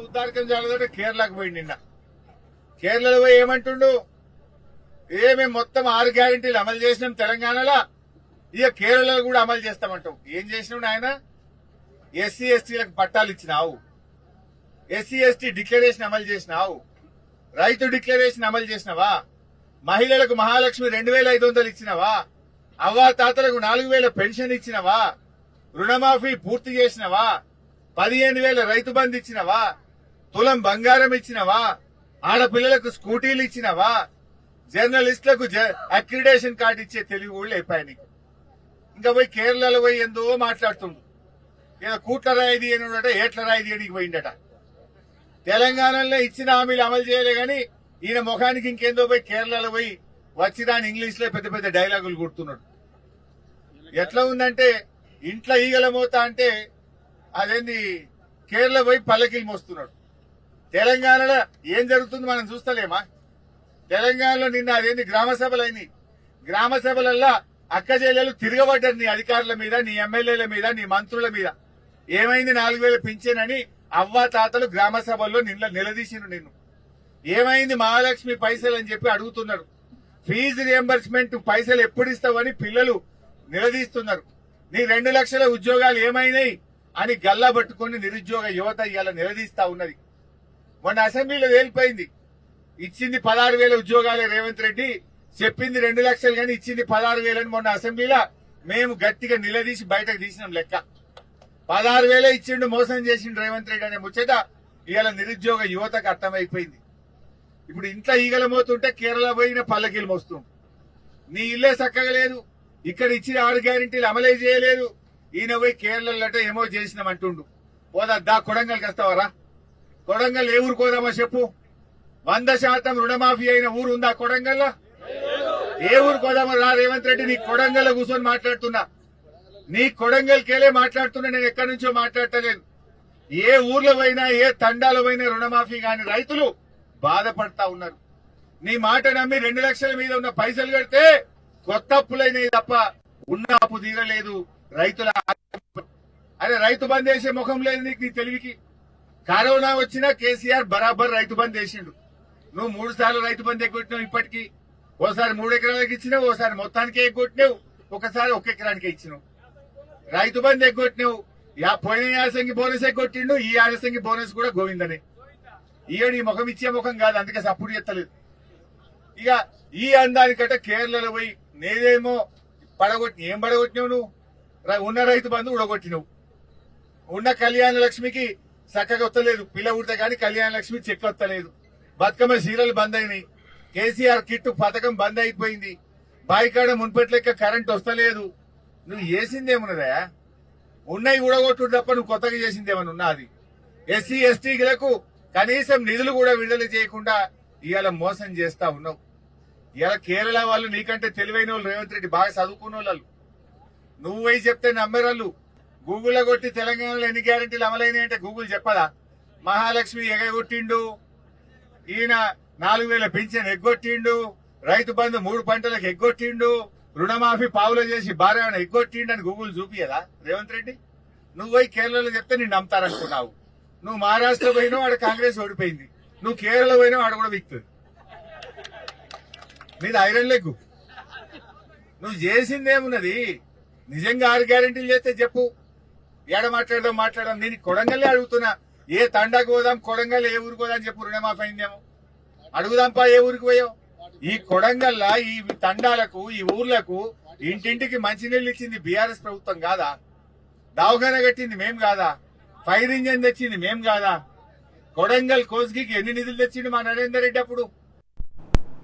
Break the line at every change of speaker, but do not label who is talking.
ఉద్దారకం చాలదంటే కేరళకు పోయి నిన్న కేరళలో పోయి ఏమంటుండు మేము మొత్తం 6 గ్యారెంటీలు అమలు చేసినాం తెలంగాణలో ఇక కేరళలో కూడా అమలు చేస్తామంటాం. ఏం చేసినావు ఆయన? ఎస్సీ ఎస్టీలకు పట్టాలు ఇచ్చినావు, ఎస్సీ ఎస్టీ డిక్లరేషన్ అమలు చేసినావు, రైతు డిక్లరేషన్ అమలు చేసినావా, మహిళలకు మహాలక్ష్మి 2500 ఇచ్చినవా, అవ్వా తాతలకు 4000 పెన్షన్ ఇచ్చినవా, రుణమాఫీ పూర్తి చేసినవా, 15,000 రైతు బంధు ఇచ్చినవా, తులం బంగారం ఇచ్చినవా, ఆడపిల్లలకు స్కూటీలు ఇచ్చినవా, జర్నలిస్టులకు అక్రిడేషన్ కార్డు ఇచ్చే తెలివి కూడా లేపాయని. ఇంకా పోయి కేరళలో పోయి ఎందో మాట్లాడుతుండు. ఏదో కూట్ల రాయి తీయనుండట, ఏట్ల రాయి తీయడానికి పోయిండట. తెలంగాణలో ఇచ్చిన హామీలు అమలు చేయలే గాని ఈయన ముఖానికి ఇంకేందో పోయి కేరళలో పోయి వచ్చిరాని ఇంగ్లీష్ లో పెద్ద పెద్ద డైలాగులు కొడుతున్నాడు. ఎట్లా ఉందంటే ఇంట్లో ఈగల మోత అంటే అదేంది కేరళ పోయి పల్లకిలు మోస్తున్నాడు. తెలంగాణలో ఏం జరుగుతుంది మనం చూస్తలేమా? తెలంగాణలో నిన్న అదేంది గ్రామ సభలు అయినాయి. గ్రామ సభలల్లా అక్క చెల్లెలు తిరగబడ్డారు నీ అధికారుల మీద, నీ ఎమ్మెల్యేల మీద, నీ మంత్రుల మీద. ఏమైంది 4000 పింఛనని అవ్వా తాతలు గ్రామ సభల్లో నిలదీసిను నిన్ను. ఏమైంది మహాలక్ష్మి పైసలు అని చెప్పి అడుగుతున్నారు. ఫీజు రియంబర్స్మెంట్ పైసలు ఎప్పుడు ఇస్తావని పిల్లలు నిలదీస్తున్నారు. నీ 2 లక్షల ఉద్యోగాలు ఏమైనాయి అని గల్లా పట్టుకుని నిరుద్యోగ యువత ఇవాళ నిలదీస్తా ఉన్నది. మొన్న అసెంబ్లీలో తేలిపోయింది. ఇచ్చింది 16,000 ఉద్యోగాలే రేవంత్ రెడ్డి, చెప్పింది 2 లక్షలు కానీ ఇచ్చింది 16,000 అని మొన్న అసెంబ్లీలో మేము గట్టిగా నిలదీసి బయటకు తీసినాం లెక్క. 16,000 ఇచ్చిండు, మోసం చేసిండు రేవంత్ రెడ్డి అనే ముచ్చట ఇవాళ నిరుద్యోగ యువతకు అర్థమైపోయింది. ఇప్పుడు ఇంట్లో ఈగల మోతుంటే కేరళ పోయిన పల్లకీలు మోస్తుంది. నీ ఇల్లే చక్కగా లేదు, ఇక్కడ ఇచ్చిన 6 గ్యారెంటీలు అమలే చేయలేదు. ఈయన పోయి కేరళలో ఏమో చేసినామంటుండు. పోదా కొడంగల్కి వస్తావరా? కొడంగల్ ఏ ఊరు కోదామా చెప్పు? 100% రుణమాఫీ అయిన ఊరు ఉందా కొడంగల్లో? ఏ ఊరు కోదామా రా రేవంత్ రెడ్డి. నీ కొడంగల్లో కూర్చొని మాట్లాడుతున్నా, నీ కొడంగల్కేలే మాట్లాడుతున్నా, నేను ఎక్కడి నుంచో మాట్లాడతలేను. ఏ ఊర్లో పోయినా ఏ తండాలో పోయినా రుణమాఫీ కాని రైతులు బాధపడతా ఉన్నారు. నీ మాట నమ్మి 2 లక్షల మీద ఉన్న పైసలు కడితే కొత్త అప్పులైనవి తప్ప ఉన్న అప్పు తీరలేదు. రైతుల అరే రైతు బంద్ వేసే ముఖం లేదు నీకు, నీ తెలివికి. కరోనా వచ్చినా కేసీఆర్ బరాబర్ రైతు బంద్ వేసిండు. నువ్వు 3 సార్లు రైతు బంద్ ఎగ్గొట్టినావు. ఇప్పటికీ ఓసారి 3 ఎకరాలకు ఇచ్చినావు, ఓసారి మొత్తానికే ఎగ్గొట్టినావు, ఒకసారి 1 ఎకరానికే ఇచ్చినావు. రైతు బంద్ ఎగ్గొట్టినావు. పోయిన యాసంగి బోనస్ ఎగ్గొట్టిండు, ఈ యాసంగి బోనస్ కూడా గోవిందనే. ఈయన ఈ ముఖం ఇచ్చే ముఖం కాదు, అందుకే సపోర్ట్ చేస్తలేదు. ఇక ఈ అందానికంటే కేరళలో పోయి నేనేమో ఏం పడగొట్టినావు నువ్వు? ఉన్న రైతు బంధు ఉడగొట్టినావు. ఉన్న కళ్యాణ లక్ష్మికి చక్కగా వస్తలేదు, పిల్ల ఉడితే కానీ కళ్యాణ లక్ష్మి చెక్ వస్తలేదు. బతుకమ్మ సీరియల్ బంద్ అయినాయి. కేసీఆర్ కిట్టు పథకం బంద్ అయిపోయింది. బాయికాడ మున్పటి లెక్క కరెంట్ వస్తలేదు. నువ్వు చేసిందేమున్నదా? ఉన్నాయి ఉడగొట్టు తప్ప నువ్వు కొత్తగా చేసిందేమన్నా ఉన్నా? అది ఎస్సీ ఎస్టీలకు కనీసం నిధులు కూడా విడుదల చేయకుండా ఇవాళ మోసం చేస్తా ఉన్నావు. ఇవాళ కేరళ వాళ్ళు నీకంటే తెలివైన వాళ్ళు, రేవంత్ రెడ్డి బాగా చదువుకున్న వాళ్ళు. నువ్వు పోయి చెప్తే నమ్మేవాళ్ళు. గూగుల్లో కొట్టి తెలంగాణలో ఎన్ని గ్యారెంటీలు అమలైనాయి అంటే గూగుల్ చెప్పదా? మహాలక్ష్మి ఎగగొట్టిండు, ఈయన 4,000 పింఛన్ ఎగ్గొట్టిండు, రైతు బంధు 3 పంటలకు ఎగ్గొట్టిండు, రుణమాఫీ పావులో చేసి భార్య ఎగ్గొట్టిండు అని గూగుల్ చూపియదా రేవంత్ రెడ్డి? నువ్వు పోయి కేరళలో చెప్తే నిన్ను నమ్ముతారనుకున్నావు. నువ్వు మహారాష్ట్ర పోయినావు, ఆడ కాంగ్రెస్ ఓడిపోయింది. నువ్వు కేరళ పోయినావు, ఆడ కూడా విక్తుంది. నీది ఐరన్ లెగ్గు. నువ్వు చేసిందేమున్నది? నిజంగా 6 గ్యారెంటీలు చేస్తే చెప్పు, ఏడ మాట్లాడదాం. నేను కొడంగల్లే అడుగుతున్నా. ఏ తండాకు పోదాం, కొడంగల్ ఏ ఊరికి పోదాం చెప్పు. రుణమాఫీ అయిందేమో అడుగుదాంపా. ఏ ఊరికి పోయావు? ఈ కొడంగల్లా ఈ తండాలకు ఈ ఊర్లకు ఇంటింటికి మంచినీళ్ళు ఇచ్చింది బీఆర్ఎస్ ప్రభుత్వం కాదా? దవాఖాన కట్టింది మేం కాదా? ఫైర్ ఇంజన్ తెచ్చింది మేం కాదా? కొడంగల్ కోస్గికి ఎన్ని నిధులు తెచ్చిండు మా నరేందర్ రెడ్డి అప్పుడు?